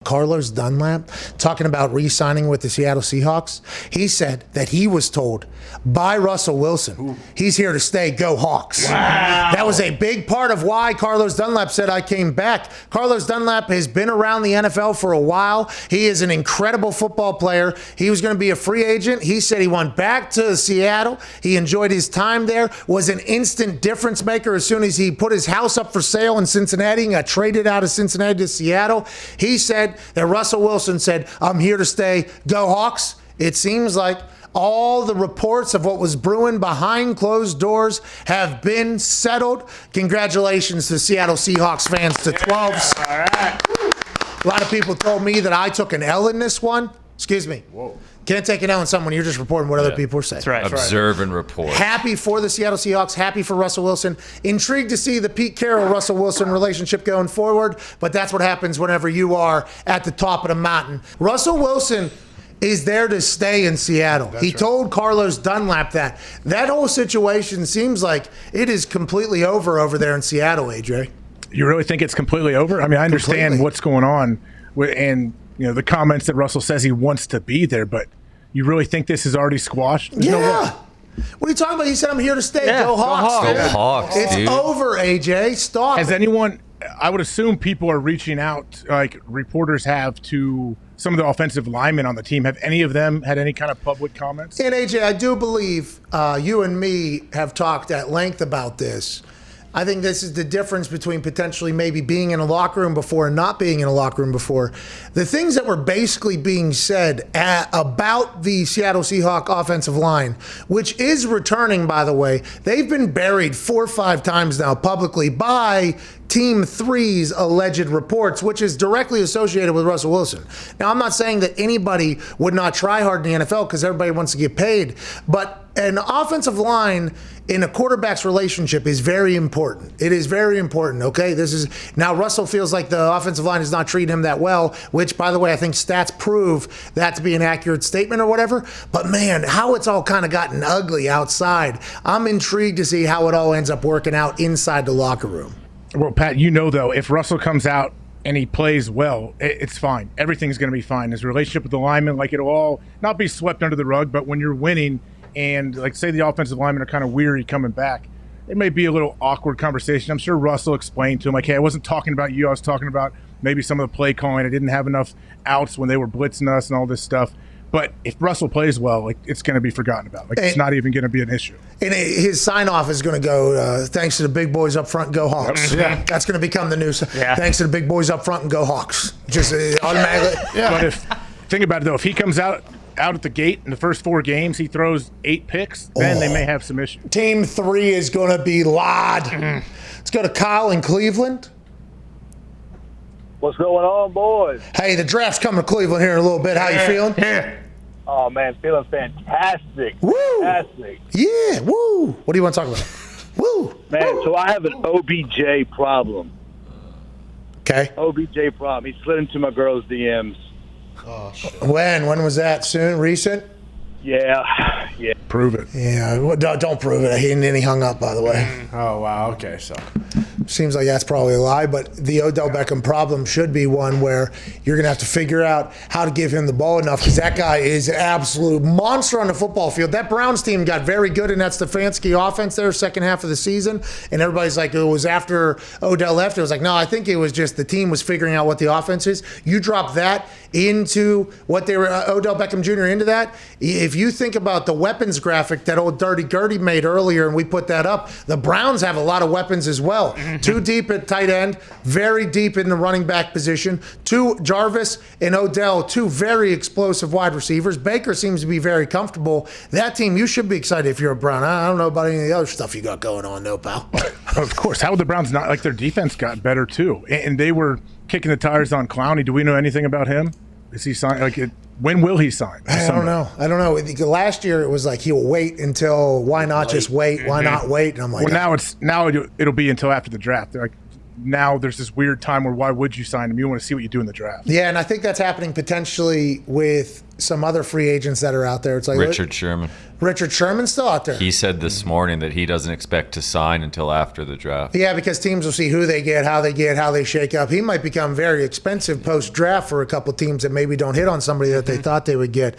Carlos Dunlap, talking about re-signing with the Seattle Seahawks, he said that he was told by Russell Wilson, he's here to stay, go Hawks. Wow. That was a big part of why Carlos Dunlap said, I came back. Carlos Dunlap has been around the NFL for a while. He is an incredible football player. He was going to be a free agent. He said he went back to Seattle. He enjoyed his time there, was an instant difference maker as soon as he put his house up for sale in Cincinnati and got traded out of Cincinnati to Seattle. He said that Russell Wilson said, I'm here to stay, go Hawks. It seems like all the reports of what was brewing behind closed doors have been settled. Congratulations to Seattle Seahawks fans to 12s. All right. A lot of people told me that I took an L in this one. Excuse me. Whoa. Can't take an L in someone. You're just reporting what other people are saying. That's right. Observe and report. Happy for the Seattle Seahawks. Happy for Russell Wilson. Intrigued to see the Pete Carroll-Russell Wilson relationship going forward, but that's what happens whenever you are at the top of the mountain. Russell Wilson is there to stay in Seattle. He told Carlos Dunlap that. That whole situation seems like it is completely over there in Seattle, AJ. You really think it's completely over? I mean, I understand what's going on and the comments that Russell says he wants to be there, but you really think this is already squashed? There's no way. What are you talking about? He said, I'm here to stay. Go Hawks. Go Hawks, It's dude. over, AJ. Stop. Has anyone, I would assume people are reaching out, like reporters have, to some of the offensive linemen on the team. Have any of them had any kind of public comments? And AJ, I do believe you and me have talked at length about this. I think this is the difference between potentially maybe being in a locker room before and not being in a locker room before. The things that were basically being said about the Seattle Seahawks offensive line, which is returning, by the way, they've been buried 4 or 5 times now publicly by Team 3's alleged reports, which is directly associated with Russell Wilson. Now, I'm not saying that anybody would not try hard in the NFL because everybody wants to get paid, but an offensive line in a quarterback's relationship is very important. It is very important, okay? Now Russell feels like the offensive line is not treating him that well, which, by the way, I think stats prove that to be an accurate statement or whatever. But man, how it's all kind of gotten ugly outside. I'm intrigued to see how it all ends up working out inside the locker room. Well, Pat, though, if Russell comes out and he plays well, it's fine. Everything's going to be fine. His relationship with the linemen, like, it'll all not be swept under the rug, but when you're winning and, like, say the offensive linemen are kind of weary coming back, it may be a little awkward conversation. I'm sure Russell explained to him, like, hey, I wasn't talking about you. I was talking about maybe some of the play calling. I didn't have enough outs when they were blitzing us and all this stuff. But if Russell plays well, like, it's going to be forgotten about. Like, it's not even going to be an issue. And his sign-off is going to go, thanks to the big boys up front, go Hawks. Yeah. That's going to become the new thanks to the big boys up front and go Hawks. Just automatically. Yeah. But think about it, though. If he comes out at the gate in the first 4 games, he throws 8 picks, then they may have some issues. Team 3 is going to be loud. Let's go to Kyle in Cleveland. What's going on, boys? Hey, the draft's coming to Cleveland here in a little bit. How you feeling? Oh, man, feeling fantastic. Woo! Fantastic. Yeah, woo. What do you want to talk about? Woo. Man, woo. so I have an OBJ problem. Okay. OBJ problem. He slid into my girl's DMs. Oh, shit. When was that? Soon? Recent? Yeah. Prove it. Yeah, well, don't prove it. And then he hung up, by the way. Oh, wow. Okay, so. Seems like that's probably a lie, but the Odell Beckham problem should be one where you're going to have to figure out how to give him the ball enough, because that guy is an absolute monster on the football field. That Browns team got very good in that Stefanski offense there second half of the season, and everybody's like, it was after Odell left. It was like, no, I think it was just the team was figuring out what the offense is. You drop that into what they were, Odell Beckham Jr. into that. If you think about the weapons graphic that old Dirty Gertie made earlier, and we put that up, the Browns have a lot of weapons as well. 2 deep at tight end, very deep in the running back position. 2, Jarvis and Odell, 2 very explosive wide receivers. Baker seems to be very comfortable. That team, you should be excited if you're a Brown. I don't know about any of the other stuff you got going on, though, pal. Of course. How would the Browns not? Like, their defense got better, too. And they were kicking the tires on Clowney. Do we know anything about him? Is he signed? When will he sign? I don't know. Last year it was like he'll wait until why not just wait? Why not wait? And I'm like, well, now it'll be until after the draft. They're like, now there's this weird time where why would you sign him? You want to see what you do in the draft. Yeah, and I think that's happening potentially with some other free agents that are out there. It's like Richard Sherman. Richard Sherman's still out there. He said this morning that he doesn't expect to sign until after the draft. Yeah, because teams will see who they get, how they shake up. He might become very expensive post-draft for a couple teams that maybe don't hit on somebody that they thought they would get.